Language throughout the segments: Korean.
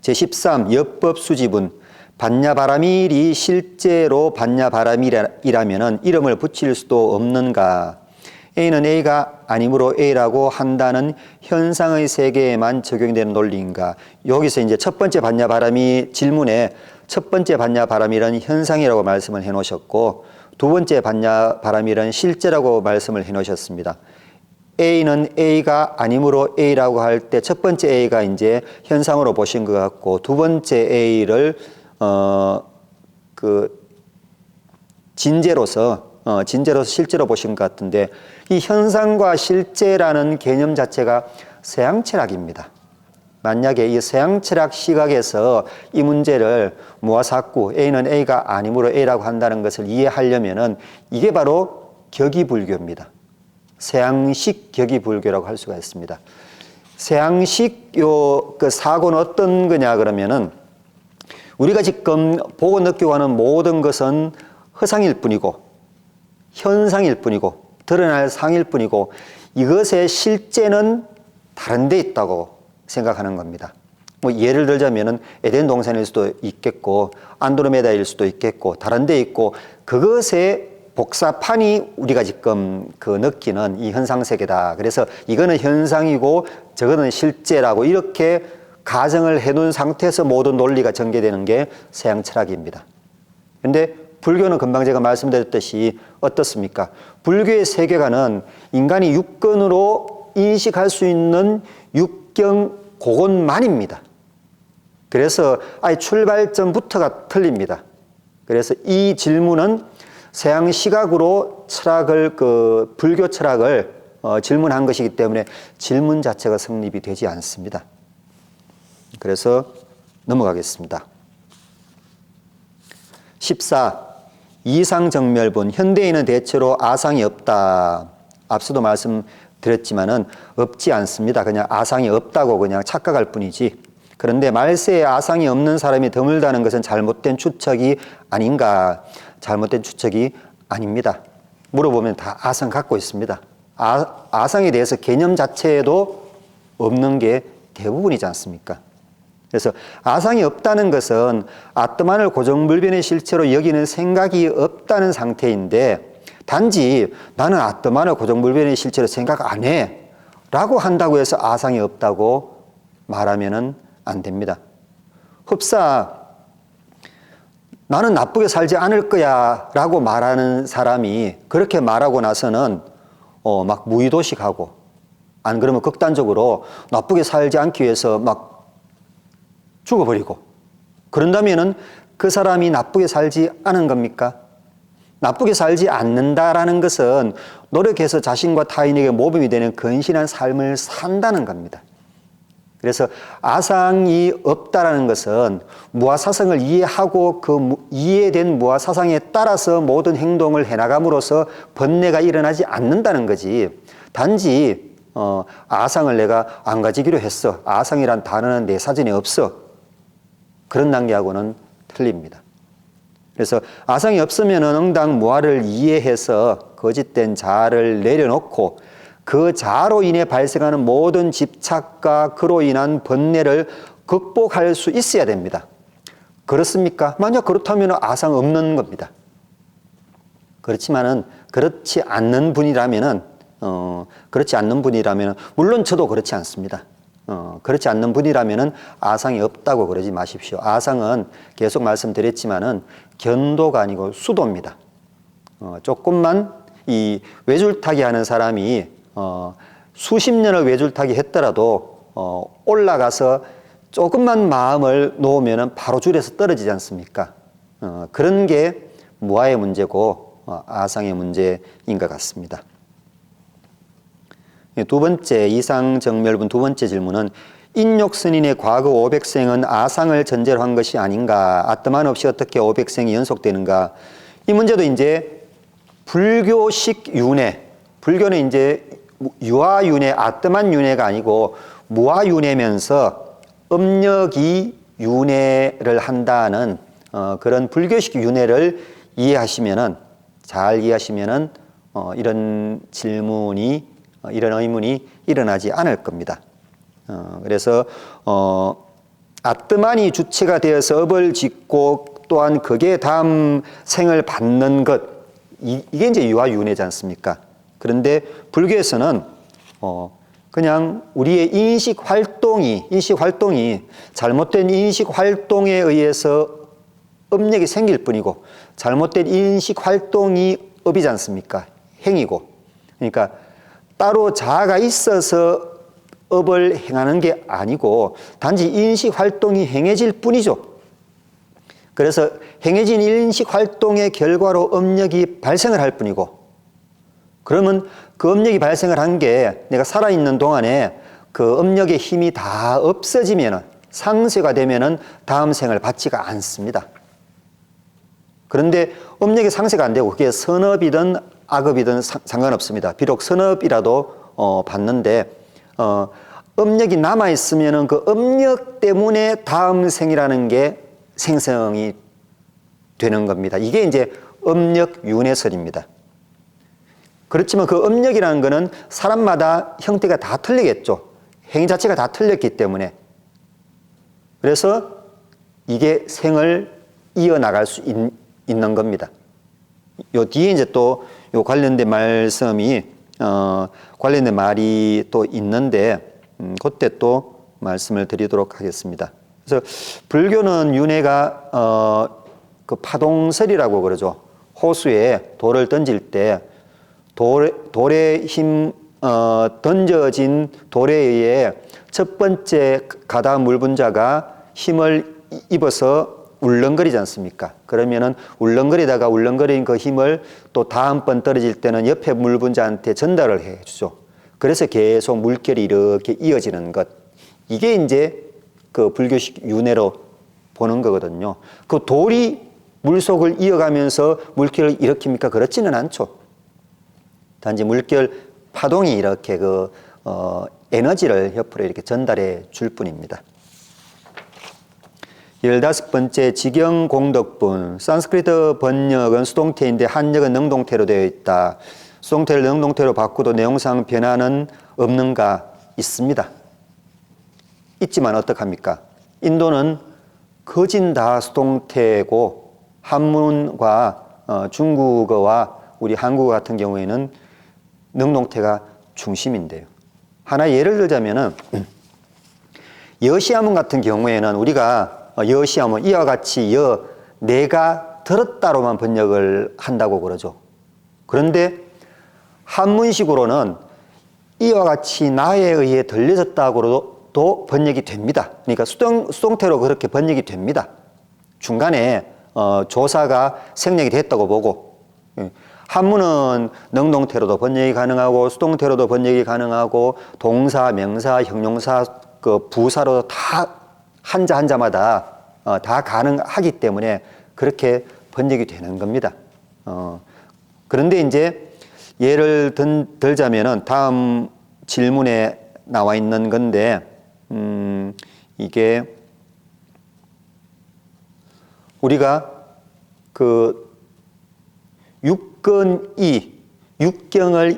제13 여법 수지분 반야바라밀이 실제로 반야바라밀이라면 이름을 붙일 수도 없는가? A는 A가 아니므로 A라고 한다는 현상의 세계에만 적용되는 논리인가? 여기서 이제 첫 번째 반야바라밀 질문에 첫 번째 반야바라밀은 현상이라고 말씀을 해 놓으셨고 두 번째 반야바라밀은 실제라고 말씀을 해 놓으셨습니다. A는 A가 아니므로 A라고 할 때 첫 번째 A가 이제 현상으로 보신 것 같고 두 번째 A를 진제로서 실제로 보신 것 같은데 이 현상과 실제라는 개념 자체가 서양철학입니다. 만약에 이 서양철학 시각에서 이 문제를 무아사구 A는 A가 아니므로 A라고 한다는 것을 이해하려면은 이게 바로 격이불교입니다. 서양식 격이불교라고 할 수가 있습니다. 서양식 그 사고는 어떤 거냐 그러면은 우리가 지금 보고 느끼고 하는 모든 것은 허상일 뿐이고 현상일 뿐이고 드러날 상일 뿐이고 이것의 실제는 다른 데 있다고 생각하는 겁니다. 뭐 예를 들자면은 에덴 동산일 수도 있겠고 안드로메다일 수도 있겠고 다른 데 있고 그것의 복사판이 우리가 지금 느끼는 이 현상세계다. 그래서 이거는 현상이고 저거는 실제라고 이렇게 가정을 해놓은 상태에서 모든 논리가 전개되는 게 서양 철학입니다. 그런데 불교는 금방 제가 말씀드렸듯이 어떻습니까? 불교의 세계관은 인간이 육根으로 인식할 수 있는 육경 그것만입니다. 그래서 아예 출발점부터가 틀립니다. 그래서 이 질문은 서양 시각으로 철학을 불교 철학을 질문한 것이기 때문에 질문 자체가 성립이 되지 않습니다. 그래서 넘어가겠습니다. 14. 이상정멸분 현대인은 대체로 아상이 없다. 앞서도 말씀드렸지만은 없지 않습니다. 그냥 아상이 없다고 그냥 착각할 뿐이지. 그런데 말세에 아상이 없는 사람이 드물다는 것은 잘못된 추측이 아닌가? 잘못된 추측이 아닙니다. 물어보면 다 아상 갖고 있습니다. 아상에 대해서 개념 자체에도 없는 게 대부분이지 않습니까? 그래서 아상이 없다는 것은 아트만을 고정불변의 실체로 여기는 생각이 없다는 상태인데 단지 나는 아트만을 고정불변의 실체로 생각 안 해 라고 한다고 해서 아상이 없다고 말하면 안 됩니다. 흡사 나는 나쁘게 살지 않을 거야 라고 말하는 사람이 그렇게 말하고 나서는 막 무의도식하고 안 그러면 극단적으로 나쁘게 살지 않기 위해서 막 죽어버리고 그런다면은 그 사람이 나쁘게 살지 않은 겁니까? 나쁘게 살지 않는다라는 것은 노력해서 자신과 타인에게 모범이 되는 건실한 삶을 산다는 겁니다. 그래서 아상이 없다라는 것은 무아사상을 이해하고 그 이해된 무아사상에 따라서 모든 행동을 해나감으로써 번뇌가 일어나지 않는다는 거지. 단지 아상을 내가 안 가지기로 했어. 아상이란 단어는 내 사전에 없어. 그런 단계하고는 틀립니다. 그래서 아상이 없으면 응당 무아를 이해해서 거짓된 자아를 내려놓고 그 자아로 인해 발생하는 모든 집착과 그로 인한 번뇌를 극복할 수 있어야 됩니다. 그렇습니까? 만약 그렇다면 아상 없는 겁니다. 그렇지만은 그렇지 않는 분이라면은 물론 저도 그렇지 않습니다. 그렇지 않는 분이라면은 아상이 없다고 그러지 마십시오. 아상은 계속 말씀드렸지만은 견도가 아니고 수도입니다. 조금만 이 외줄타기 하는 사람이 수십 년을 외줄타기 했더라도 올라가서 조금만 마음을 놓으면은 바로 줄에서 떨어지지 않습니까? 그런 게 무아의 문제고 아상의 문제인 것 같습니다. 두 번째 이상정멸분 두 번째 질문은 인욕스님의 과거 500생은 아상을 전제로 한 것이 아닌가? 아트만 없이 어떻게 500생이 연속되는가? 이 문제도 이제 불교식 윤회, 불교는 이제 유아윤회, 아트만 윤회가 아니고 무아윤회면서 음력이 윤회를 한다는 그런 불교식 윤회를 잘 이해하시면은 이런 질문이 이런 의문이 일어나지 않을 겁니다. 그래서 아뜨만이 주체가 되어서 업을 짓고 또한 그게 다음 생을 받는 것, 이게 이제 유아윤회지 않습니까? 그런데 불교에서는 그냥 우리의 인식 활동이 잘못된 인식 활동에 의해서 업력이 생길 뿐이고, 잘못된 인식 활동이 업이지 않습니까? 행이고. 그러니까 따로 자아가 있어서 업을 행하는 게 아니고 단지 인식 활동이 행해질 뿐이죠. 그래서 행해진 인식 활동의 결과로 업력이 발생을 할 뿐이고, 그러면 그 업력이 발생을 한 게 내가 살아있는 동안에 그 업력의 힘이 다 없어지면은, 상쇄가 되면은 다음 생을 받지가 않습니다. 그런데 업력이 상쇄가 안 되고 그게 선업이든 악업이든 상관없습니다. 비록 선업이라도 받는데 업력이 남아있으면은 그 업력 때문에 다음 생이라는 게 생성이 되는 겁니다. 이게 이제 업력윤회설입니다. 그렇지만 그 업력이라는 거는 사람마다 형태가 다 틀리겠죠. 행위 자체가 다 틀렸기 때문에. 그래서 이게 생을 이어나갈 수 있는 겁니다. 요 뒤에 이제 또 요 관련된 말씀이, 관련된 말이 또 있는데, 그때 또 말씀을 드리도록 하겠습니다. 그래서 불교는 윤회가, 그 파동설이라고 그러죠. 호수에 돌을 던질 때 돌에 던져진 돌에 의해 첫 번째 가다 물분자가 힘을 입어서 울렁거리지 않습니까? 그러면은 울렁거린 그 힘을 또 다음번 떨어질 때는 옆에 물분자한테 전달을 해 주죠. 그래서 계속 물결이 이렇게 이어지는 것. 이게 이제 그 불교식 윤회로 보는 거거든요. 그 돌이 물속을 이어가면서 물결을 일으킵니까? 그렇지는 않죠. 단지 물결 파동이 이렇게 에너지를 옆으로 이렇게 전달해 줄 뿐입니다. 15번째 직영공덕분. 산스크리트 번역은 수동태인데 한역은 능동태로 되어 있다. 수동태를 능동태로 바꾸도 내용상 변화는 없는가? 있습니다. 있지만 어떡합니까? 인도는 거진 다 수동태고 한문과 중국어와 우리 한국어 같은 경우에는 능동태가 중심인데요. 하나 예를 들자면은 여시야문 같은 경우에는 우리가 여시야문 이와 같이 내가 들었다로만 번역을 한다고 그러죠. 그런데 한문식으로는 이와 같이 나에 의해 들려졌다고도 번역이 됩니다. 그러니까 수동태로 그렇게 번역이 됩니다. 중간에 조사가 생략이 됐다고 보고, 한문은 능동태로도 번역이 가능하고 수동태로도 번역이 가능하고 동사, 명사, 형용사, 그 부사로 다 한자마다 다 가능하기 때문에 그렇게 번역이 되는 겁니다. 그런데 이제 예를 들자면은 다음 질문에 나와 있는 건데, 이게 우리가 그 육경을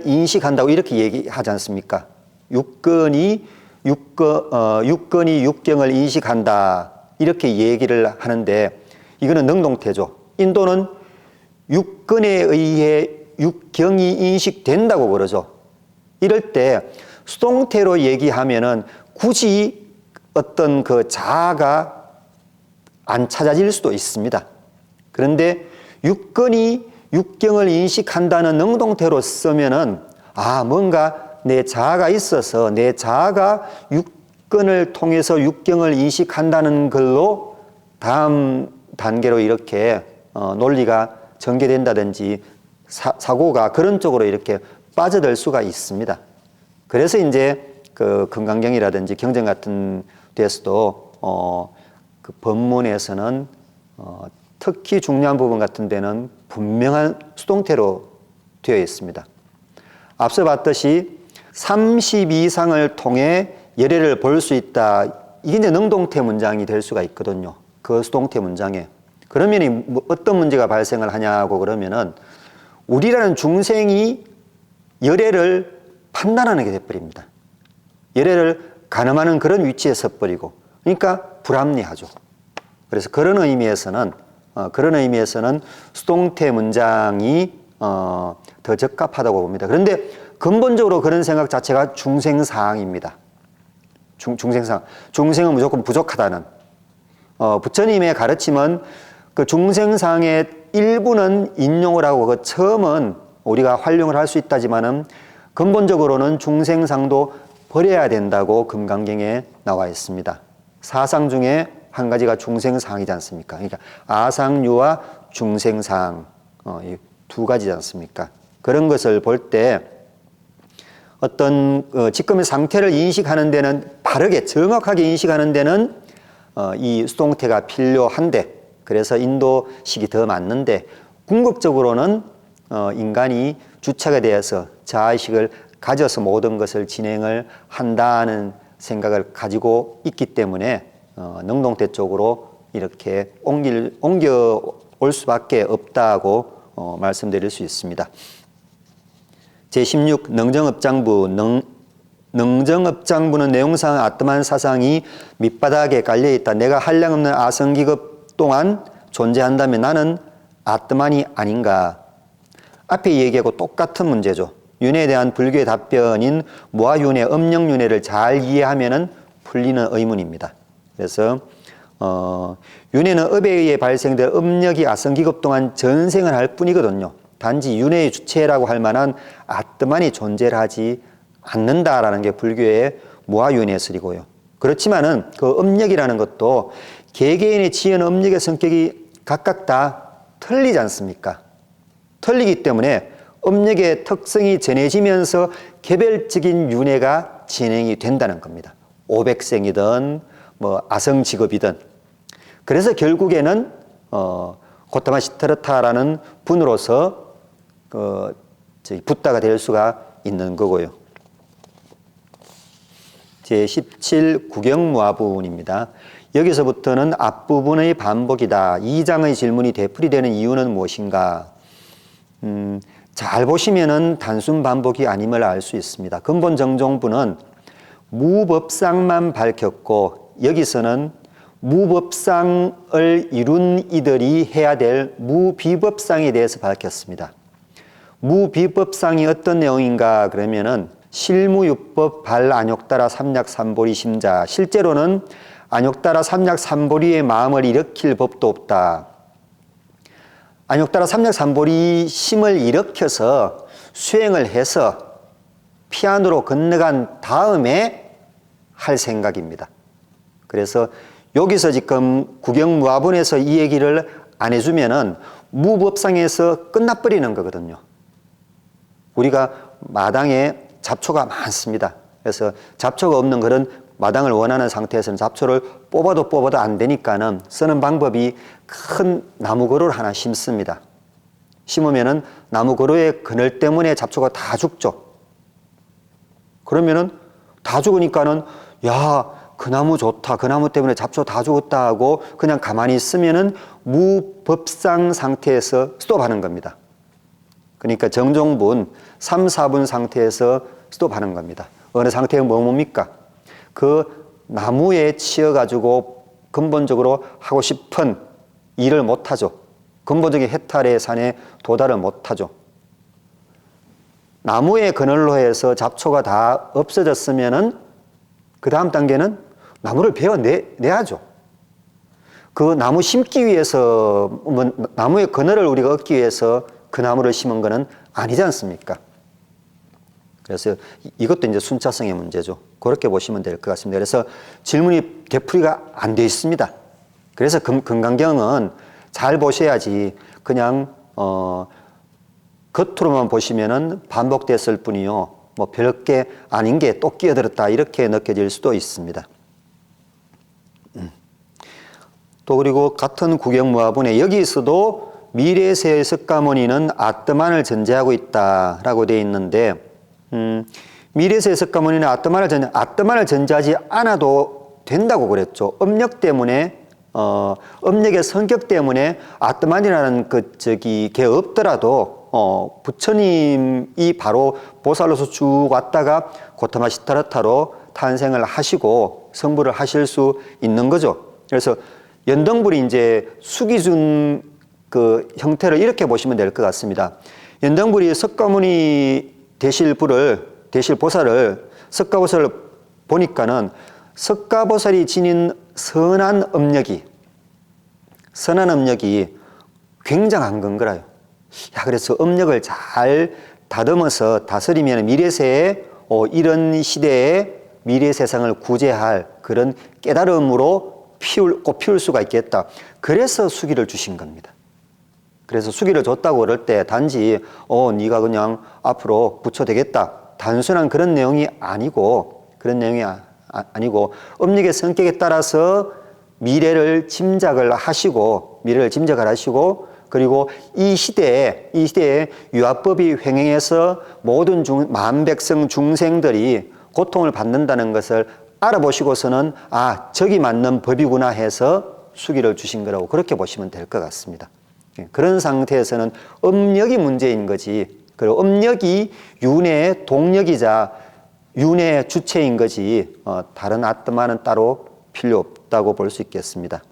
인식한다고 이렇게 얘기하지 않습니까? 육근이 육경을 인식한다 이렇게 얘기를 하는데, 이거는 능동태죠. 인도는 육근에 의해 육경이 인식된다고 그러죠. 이럴 때 수동태로 얘기하면은 굳이 어떤 그 자아가 안 찾아질 수도 있습니다. 그런데 육근이 육경을 인식한다는 능동태로 쓰면은 뭔가 내 자아가 있어서 내 자아가 육근을 통해서 육경을 인식한다는 걸로 다음 단계로 이렇게 논리가 전개된다든지 사고가 그런 쪽으로 이렇게 빠져들 수가 있습니다. 그래서 이제 그 금강경이라든지 경전 같은 데서도 그 법문에서는 특히 중요한 부분 같은 데는 분명한 수동태로 되어 있습니다. 앞서 봤듯이 30 이상을 통해 열애를 볼 수 있다. 이게 이제 능동태 문장이 될 수가 있거든요. 그 수동태 문장에. 그러면 어떤 문제가 발생을 하냐고 그러면은 우리라는 중생이 열애를 판단하는 게 돼버립니다. 열애를 가늠하는 그런 위치에 서버리고 그러니까 불합리하죠. 그래서 그런 의미에서는 수동태 문장이 더 적합하다고 봅니다. 그런데 근본적으로 그런 생각 자체가 중생사항입니다. 중생사항. 중생은 무조건 부족하다는. 부처님의 가르침은 그 중생사항의 일부는 인용을 하고 그 처음은 우리가 활용을 할 수 있다지만은 근본적으로는 중생상도 버려야 된다고 금강경에 나와 있습니다. 사상 중에 한 가지가 중생상이지 않습니까? 그러니까 아상유와 중생상 이 두 가지지 않습니까? 그런 것을 볼 때 어떤 지금의 상태를 인식하는 데는 바르게 정확하게 인식하는 데는 이 수동태가 필요한데 그래서 인도식이 더 맞는데 궁극적으로는 인간이 주체가 되어서 자아의식을 가져서 모든 것을 진행을 한다는 생각을 가지고 있기 때문에 능동태 쪽으로 이렇게 옮겨 올 수밖에 없다고 말씀드릴 수 있습니다. 제16 능정업장부 능정업장부는 내용상 아뜨만 사상이 밑바닥에 깔려있다. 내가 한량없는 아성기급 동안 존재한다면 나는 아뜨만이 아닌가. 앞에 얘기하고 똑같은 문제죠. 윤회에 대한 불교의 답변인 무아윤회, 음력윤회를 잘 이해하면 풀리는 의문입니다. 그래서 윤회는 업에 의해 발생될 음력이 아성기급 동안 전생을 할 뿐이거든요. 단지 윤회의 주체라고 할 만한 아뜨만이 존재를 하지 않는다라는 게 불교의 무아윤회설이고요. 그렇지만은 그 음력이라는 것도 개개인의 지은 음력의 성격이 각각 다 틀리지 않습니까? 틀리기 때문에 음력의 특성이 전해지면서 개별적인 윤회가 진행이 된다는 겁니다. 오백생이든 뭐 아성직업이든. 그래서 결국에는 고타마 시타르타라는 분으로서 붓다가 될 수가 있는 거고요. 제17 구경무아부분입니다. 여기서부터는 앞부분의 반복이다. 2장의 질문이 되풀이되는 이유는 무엇인가? 잘 보시면은 단순 반복이 아님을 알 수 있습니다. 근본 정종부는 무법상만 밝혔고 여기서는 무법상을 이룬 이들이 해야 될 무비법상에 대해서 밝혔습니다. 무비법상이 어떤 내용인가 그러면은 실무유법 발안욕따라 삼약삼보리 심자. 실제로는 안욕따라 삼약삼보리의 마음을 일으킬 법도 없다. 안욕따라 삼약삼보리 심을 일으켜서 수행을 해서 피안으로 건너간 다음에 할 생각입니다. 그래서 여기서 지금 구경무아본에서 이 얘기를 안 해주면은 무법상에서 끝나버리는 거거든요. 우리가 마당에 잡초가 많습니다. 그래서 잡초가 없는 그런 마당을 원하는 상태에서는 잡초를 뽑아도 안 되니까는 쓰는 방법이 큰 나무 그루를 하나 심습니다. 심으면은 나무 그루의 그늘 때문에 잡초가 다 죽죠. 그러면은 다 죽으니까는 야, 그 나무 좋다. 그 나무 때문에 잡초 다 죽었다 하고 그냥 가만히 있으면은 무법상 상태에서 스톱하는 겁니다. 그러니까 정종분 3, 4분 상태에서 스톱하는 겁니다. 어느 상태가 뭡니까? 그 나무에 치여가지고 근본적으로 하고 싶은 일을 못하죠. 근본적인 해탈의 산에 도달을 못하죠. 나무의 그늘로 해서 잡초가 다 없어졌으면은 그 다음 단계는 나무를 베어내야죠. 그 나무 심기 위해서, 나무의 그늘을 우리가 얻기 위해서 그 나무를 심은 거는 아니지 않습니까? 그래서 이것도 이제 순차성의 문제죠. 그렇게 보시면 될 것 같습니다. 그래서 질문이 되풀이가 안 돼 있습니다. 그래서 금강경은 잘 보셔야지 그냥 겉으로만 보시면은 반복됐을 뿐이요. 뭐 별게 아닌 게 또 끼어들었다 이렇게 느껴질 수도 있습니다. 또 그리고 같은 구경무아분에 여기서도 미래세의 석가모니는 아뜨만을 전제하고 있다라고 되어 있는데 미래세의 석가모니는 아뜨만을 전제하지 않아도 된다고 그랬죠. 음력 때문에 음력의 성격 때문에 아뜨만이라는 게 없더라도 부처님이 바로 보살로서 쭉 왔다가 고타마 시타르타로 탄생을 하시고 선부를 하실 수 있는 거죠. 그래서 연등불이 이제 숙이준 그 형태를 이렇게 보시면 될 것 같습니다. 연등불이 석가모니 되실 보살을 석가보살을 보니까는 석가보살이 지닌 선한 업력이 굉장한 건 거라요. 야, 그래서 업력을 잘 다듬어서 다스리면 미래세에 이런 시대에 미래 세상을 구제할 그런 깨달음으로 피울 수가 있겠다. 그래서 수기를 주신 겁니다. 그래서 수기를 줬다고 그럴 때 단지 네가 그냥 앞으로 부처 되겠다. 단순한 그런 내용이 아니고 업력의 성격에 따라서 미래를 짐작을 하시고 그리고 이 시대에 유아법이 횡행해서 모든 만백성 중생들이 고통을 받는다는 것을 알아보시고서는 저기 맞는 법이구나 해서 수기를 주신 거라고 그렇게 보시면 될 것 같습니다. 그런 상태에서는 업력이 문제인 거지, 그리고 업력이 윤회의 동력이자 윤회의 주체인 거지 다른 아ত্마는 따로 필요 없다고 볼 수 있겠습니다.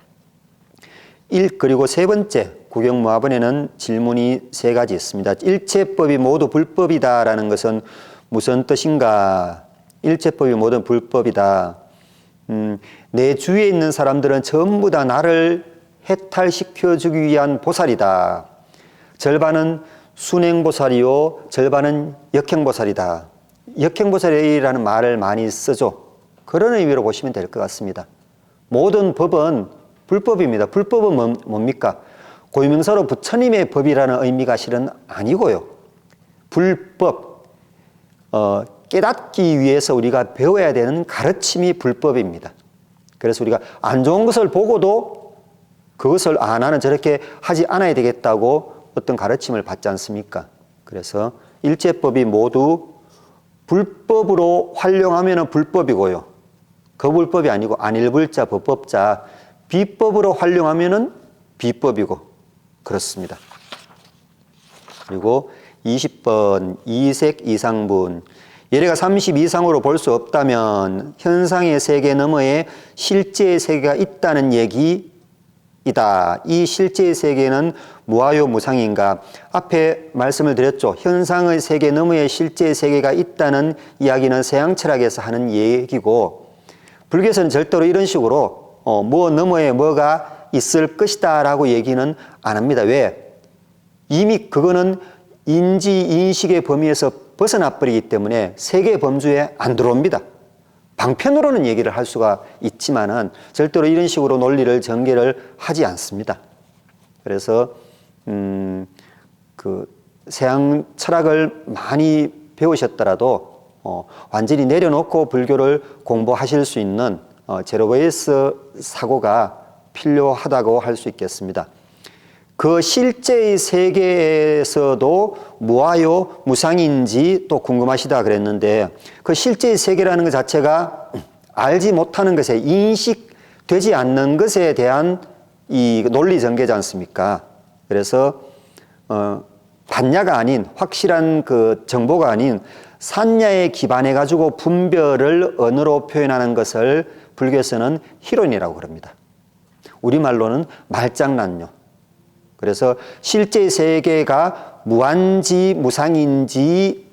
그리고 세 번째 구경무화본에는 질문이 세 가지 있습니다. 일체법이 모두 불법이다라는 것은 무슨 뜻인가? 일체법이 모두 불법이다. 내 주위에 있는 사람들은 전부 다 나를 해탈시켜주기 위한 보살이다. 절반은 순행보살이요, 절반은 역행보살이다. 역행보살이라는 말을 많이 쓰죠. 그런 의미로 보시면 될 것 같습니다. 모든 법은 불법입니다. 불법은 뭡니까? 고유명사로 부처님의 법이라는 의미가 실은 아니고요. 불법, 깨닫기 위해서 우리가 배워야 되는 가르침이 불법입니다. 그래서 우리가 안 좋은 것을 보고도 그것을 나는 저렇게 하지 않아야 되겠다고 어떤 가르침을 받지 않습니까? 그래서 일체법이 모두 불법으로 활용하면 불법이고요. 거불법이 아니고 안일불자, 법법자, 비법으로 활용하면 비법이고 그렇습니다. 그리고 20번 이색 이상분, 예래가 30 이상으로 볼 수 없다면 현상의 세계 너머에 실제의 세계가 있다는 얘기이다. 이 실제의 세계는 무아요 무상인가? 앞에 말씀을 드렸죠. 현상의 세계 너머에 실제의 세계가 있다는 이야기는 서양철학에서 하는 얘기고, 불교에서는 절대로 이런 식으로 뭐 너머에 뭐가 있을 것이다 라고 얘기는 안 합니다. 왜? 이미 그거는 인지인식의 범위에서 벗어나 버리기 때문에 세계 범주에 안 들어옵니다. 방편으로는 얘기를 할 수가 있지만은 절대로 이런 식으로 논리를 전개를 하지 않습니다. 그래서 그 서양 철학을 많이 배우셨더라도 완전히 내려놓고 불교를 공부하실 수 있는 제로베이스 사고가 필요하다고 할 수 있겠습니다. 그 실제의 세계에서도 무아요 무상인지 또 궁금하시다 그랬는데, 그 실제의 세계라는 것 자체가 알지 못하는 것에, 인식되지 않는 것에 대한 이 논리 전개지 않습니까? 그래서 반야가 아닌, 확실한 그 정보가 아닌 산야에 기반해 가지고 분별을 언어로 표현하는 것을 불교에서는 희론이라고 그럽니다. 우리말로는 말장난요. 그래서 실제 세계가 무한지 무상인지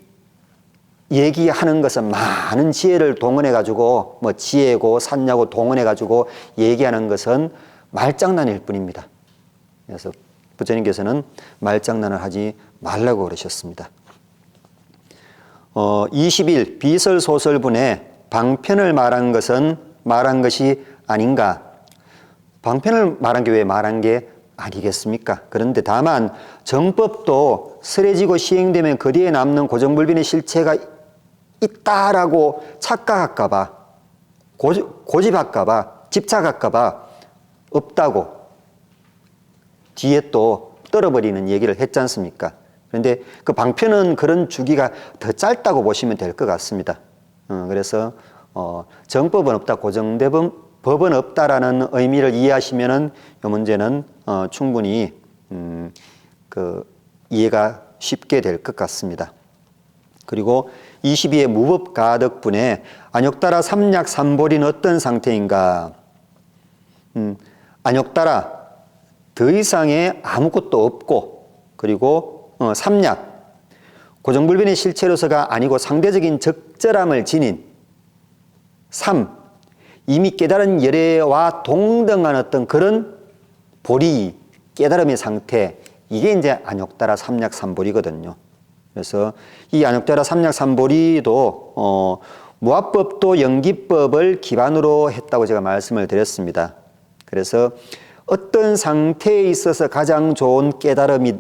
얘기하는 것은 많은 지혜를 동원해 가지고, 뭐 지혜고 산야고 동원해 가지고 얘기하는 것은 말장난일 뿐입니다. 그래서 부처님께서는 말장난을 하지 말라고 그러셨습니다. 21 비설소설분에 방편을 말한 것이 아닌가? 방편을 말한 게 왜 말한 게 아니겠습니까? 그런데 다만 정법도 설해지고 시행되면 그 뒤에 남는 고정불변의 실체가 있다라고 착각할까 봐, 고집할까 봐, 집착할까 봐 없다고 뒤에 또 떨어버리는 얘기를 했지 않습니까? 그런데 그 방편은 그런 주기가 더 짧다고 보시면 될 것 같습니다. 그래서 정법은 없다, 법은 없다라는 의미를 이해하시면은 이 문제는 충분히 그 이해가 쉽게 될 것 같습니다. 그리고 22의 무법가덕분에 안욕따라 삼약삼보리는 어떤 상태인가? 안욕따라 더 이상의 아무것도 없고, 그리고 삼약 고정불변의 실체로서가 아니고 상대적인 적절함을 지닌, 삼 이미 깨달은 열애와 동등한 어떤 그런 보리, 깨달음의 상태, 이게 이제 안욕따라 삼약삼보리거든요. 그래서 이 안욕따라 삼약삼보리도 무아법도 연기법을 기반으로 했다고 제가 말씀을 드렸습니다. 그래서 어떤 상태에 있어서 가장 좋은 깨달음이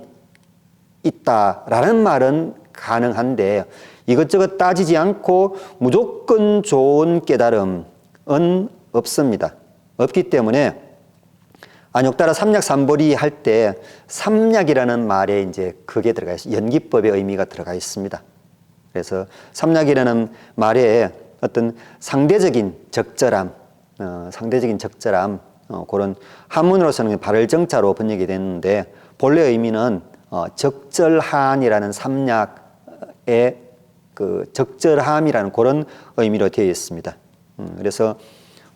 있다라는 말은 가능한데, 이것저것 따지지 않고 무조건 좋은 깨달음은 없습니다. 없기 때문에 안욕따라 삼약삼보리 할 때 삼약이라는 말에 이제 그게 들어가 있어요. 연기법의 의미가 들어가 있습니다. 그래서 삼약이라는 말에 어떤 상대적인 적절함, 그런 한문으로서는 발을정자로 번역이 됐는데, 본래 의미는 적절한이라는 삼약의 그 적절함이라는 그런 의미로 되어 있습니다. 그래서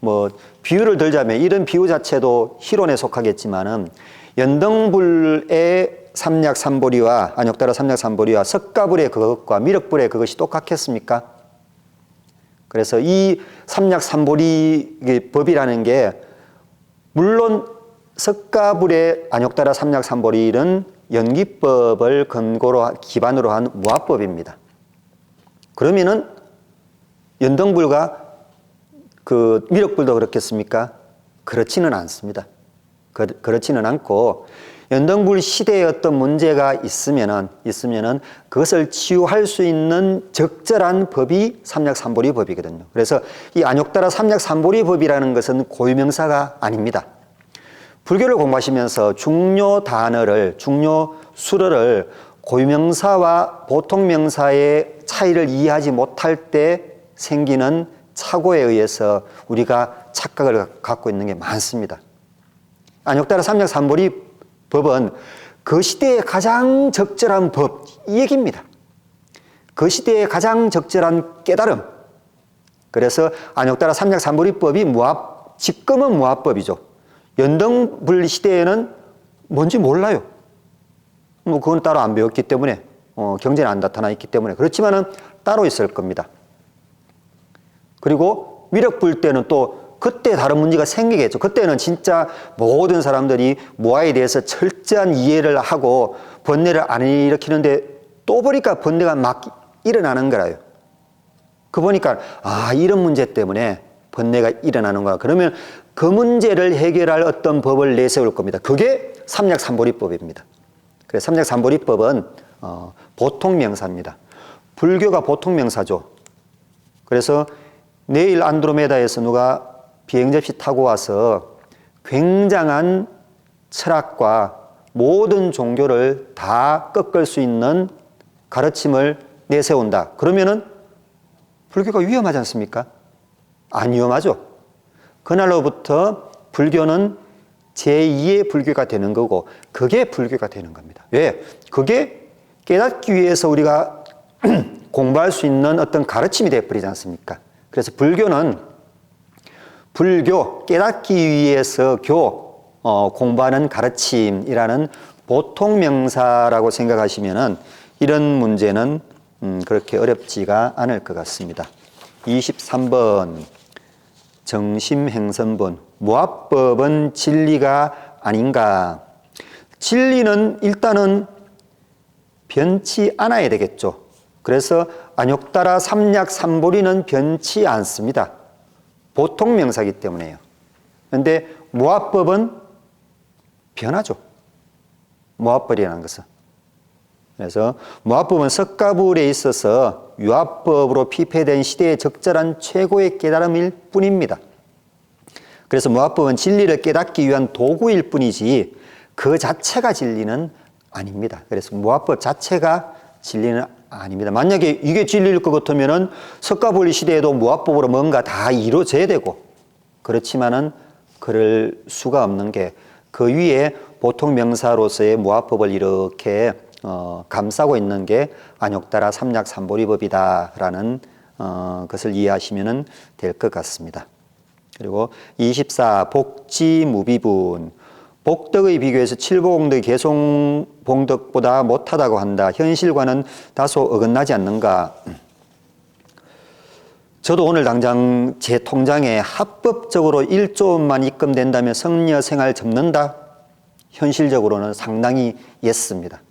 뭐 비유를 들자면 이런 비유 자체도 희론에 속하겠지만은, 연등불의 삼약삼보리와 안욕따라 삼약삼보리와 석가불의 그것과 미륵불의 그것이 똑같겠습니까? 그래서 이 삼약삼보리 법이라는 게, 물론 석가불의 안욕따라 삼약삼보리는 연기법을 기반으로 한 무아법입니다. 그러면은 연등불과 그 미륵불도 그렇겠습니까? 그렇지는 않습니다. 그렇지는 않고, 연등불 시대에 어떤 문제가 있으면은 그것을 치유할 수 있는 적절한 법이 삼약삼보리 법이거든요. 그래서 이 안욕따라 삼약삼보리 법이라는 것은 고유명사가 아닙니다. 불교를 공부하시면서 중요 단어를, 중요 수어를 고유명사와 보통명사의 차이를 이해하지 못할 때 생기는 착오에 의해서 우리가 착각을 갖고 있는 게 많습니다. 안욕따라 삼약삼보리 법은 그 시대에 가장 적절한 법, 이 얘기입니다. 그 시대에 가장 적절한 깨달음. 그래서 안욕따라 삼약삼보리법이 지금은 무아법이죠. 연등불 시대에는 뭔지 몰라요. 뭐 그건 따로 안 배웠기 때문에, 경전에 안 나타나 있기 때문에. 그렇지만은 따로 있을 겁니다. 그리고 미륵불 때는 또 그때 다른 문제가 생기겠죠. 그때는 진짜 모든 사람들이 무아에 대해서 철저한 이해를 하고 번뇌를 안 일으키는데, 또 보니까 번뇌가 막 일어나는 거라요. 그 보니까 이런 문제 때문에 번뇌가 일어나는 거야. 그러면 그 문제를 해결할 어떤 법을 내세울 겁니다. 그게 삼약삼보리법입니다. 그래서 삼약삼보리법은 보통명사입니다. 불교가 보통명사죠. 그래서 내일 안드로메다에서 누가 비행접시 타고 와서 굉장한 철학과 모든 종교를 다 꺾을 수 있는 가르침을 내세운다. 그러면은 불교가 위험하지 않습니까? 안 위험하죠. 그날로부터 불교는 제2의 불교가 되는 거고, 그게 불교가 되는 겁니다. 왜? 그게 깨닫기 위해서 우리가 공부할 수 있는 어떤 가르침이 되어버리지 않습니까? 그래서 불교는 깨닫기 위해서 공부하는 가르침이라는 보통명사라고 생각하시면은 이런 문제는 그렇게 어렵지가 않을 것 같습니다. 23번 정심행선본, 무아법은 진리가 아닌가? 진리는 일단은 변치 않아야 되겠죠. 그래서 안욕따라 삼약삼보리는 변치 않습니다. 보통명사이기 때문에요. 그런데 무아법은 변하죠. 무아법이라는 것은. 그래서 무아법은 석가불에 있어서 유아법으로 피폐된 시대에 적절한 최고의 깨달음일 뿐입니다. 그래서 무아법은 진리를 깨닫기 위한 도구일 뿐이지 그 자체가 진리는 아닙니다. 그래서 무아법 자체가 진리는 아닙니다. 만약에 이게 진리일 것 같으면은 석가불 시대에도 무아법으로 뭔가 다 이루어져야 되고, 그렇지만은 그럴 수가 없는 게 그 위에 보통 명사로서의 무아법을 이렇게 감싸고 있는 게 안욕따라 삼약삼보리법이다라는 것을 이해하시면 될 것 같습니다. 그리고 24 복지무비분, 복덕의 비교에서 칠보공덕이 개송봉덕보다 못하다고 한다. 현실과는 다소 어긋나지 않는가? 저도 오늘 당장 제 통장에 합법적으로 1조 원만 입금된다면 성녀 생활 접는다? 현실적으로는 상당히 예스입니다.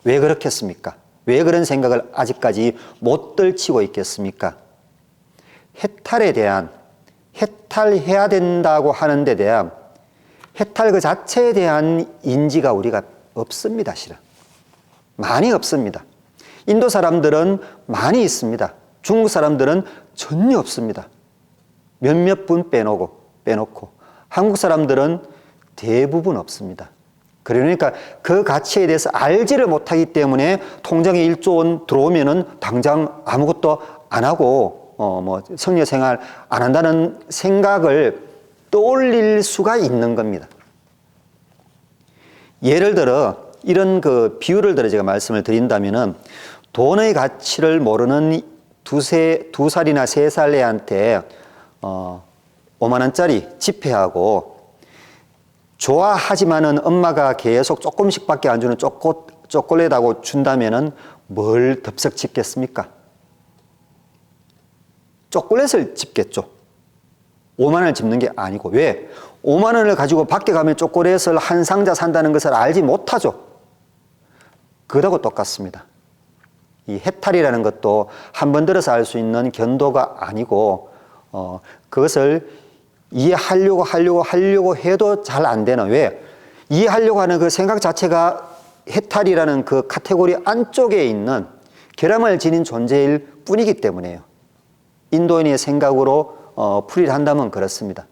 왜 그렇겠습니까? 왜 그런 생각을 아직까지 못 떨치고 있겠습니까? 해탈해야 된다고 하는 데 대한 해탈 그 자체에 대한 인지가 우리가 없습니다, 실은. 많이 없습니다. 인도 사람들은 많이 있습니다. 중국 사람들은 전혀 없습니다. 몇몇 분 빼놓고 한국 사람들은 대부분 없습니다. 그러니까 그 가치에 대해서 알지를 못하기 때문에 통장에 1조 원 들어오면은 당장 아무것도 안 하고 성녀 생활 안 한다는 생각을 떠올릴 수가 있는 겁니다. 예를 들어 이런 그 비유를 들어 제가 말씀을 드린다면은 돈의 가치를 모르는 두 살이나 3살 애한테 5만 원짜리 지폐하고 좋아하지만은 엄마가 계속 조금씩밖에 안 주는 초콜릿하고 준다면은 뭘 덥석 집겠습니까? 초콜릿을 집겠죠. 5만 원을 집는 게 아니고. 왜? 5만 원을 가지고 밖에 가면 초콜릿을 한 상자 산다는 것을 알지 못하죠. 그거하고 똑같습니다. 이 해탈이라는 것도 한 번 들어서 알 수 있는 견도가 아니고 그것을 이해하려고 해도 잘 안 되는. 왜? 이해하려고 하는 그 생각 자체가 해탈이라는 그 카테고리 안쪽에 있는 결함을 지닌 존재일 뿐이기 때문에요. 인도인의 생각으로 풀이를 한다면 그렇습니다.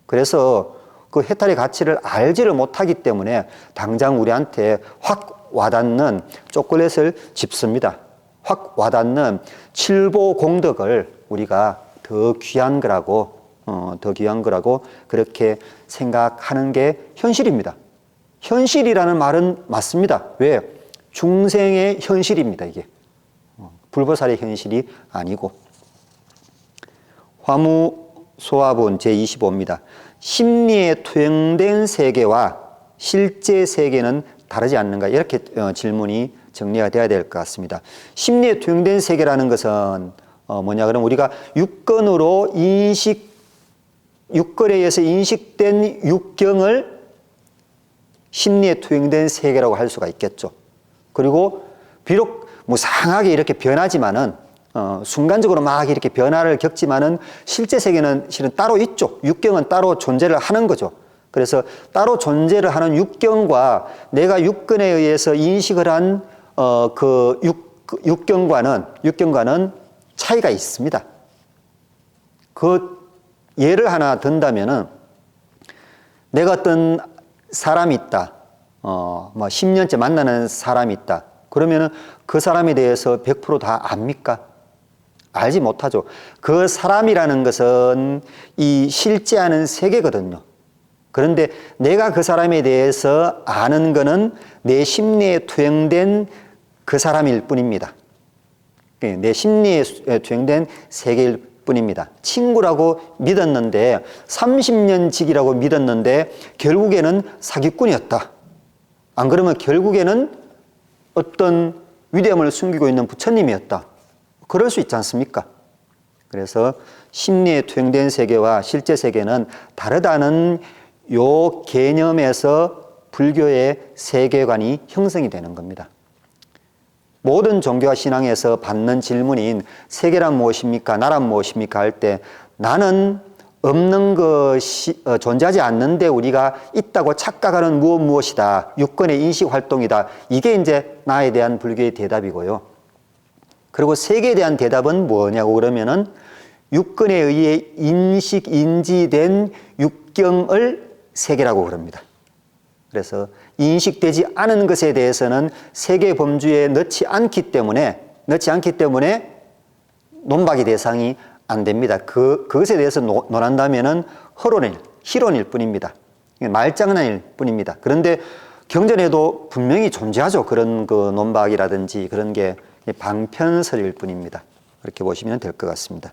그래서 그 해탈의 가치를 알지를 못하기 때문에 당장 우리한테 확 와닿는 초콜릿을 집습니다. 확 와닿는 칠보공덕을 우리가 더 귀한 거라고 그렇게 생각하는 게 현실입니다. 현실이라는 말은 맞습니다. 왜? 중생의 현실입니다, 이게. 불보살의 현실이 아니고. 화무소화본 제25입니다. 심리에 투영된 세계와 실제 세계는 다르지 않는가? 이렇게 질문이 정리가 돼야 될 것 같습니다. 심리에 투영된 세계라는 것은 뭐냐 그러면 우리가 육걸에 의해서 인식된 육경을 심리에 투영된 세계라고 할 수가 있겠죠. 그리고 비록 무상하게 이렇게 변하지만은 순간적으로 막 이렇게 변화를 겪지만은 실제 세계는 실은 따로 있죠. 육경은 따로 존재를 하는 거죠. 그래서 따로 존재를 하는 육경과 내가 육근에 의해서 인식을 한 그 육경과는 차이가 있습니다. 그 예를 하나 든다면은 내가 어떤 사람이 있다. 10년째 만나는 사람이 있다. 그러면은 그 사람에 대해서 100% 다 압니까? 알지 못하죠. 그 사람이라는 것은 이 실제하는 세계거든요. 그런데 내가 그 사람에 대해서 아는 거는 내 심리에 투영된 그 사람일 뿐입니다. 내 심리에 투영된 세계일 뿐입니다. 친구라고 믿었는데 30년 지기라고 믿었는데 결국에는 사기꾼이었다. 안 그러면 결국에는 어떤 위대함을 숨기고 있는 부처님이었다. 그럴 수 있지 않습니까? 그래서 심리에 투영된 세계와 실제 세계는 다르다는 요 개념에서 불교의 세계관이 형성이 되는 겁니다. 모든 종교와 신앙에서 받는 질문인 세계란 무엇입니까? 나란 무엇입니까? 할 때 나는 없는 것이 존재하지 않는데 우리가 있다고 착각하는 무엇이다. 육건의 인식 활동이다. 이게 이제 나에 대한 불교의 대답이고요. 그리고 세계에 대한 대답은 뭐냐고 그러면은 육건에 의해 인지된 육경을 세계라고 그럽니다. 그래서 인식되지 않은 것에 대해서는 세계 범주에 넣지 않기 때문에 논박의 대상이 안 됩니다. 그것에 대해서 논한다면은 희론일 뿐입니다. 말장난일 뿐입니다. 그런데 경전에도 분명히 존재하죠. 그런 그 논박이라든지 그런 게 방편설일 뿐입니다. 그렇게 보시면 될 것 같습니다.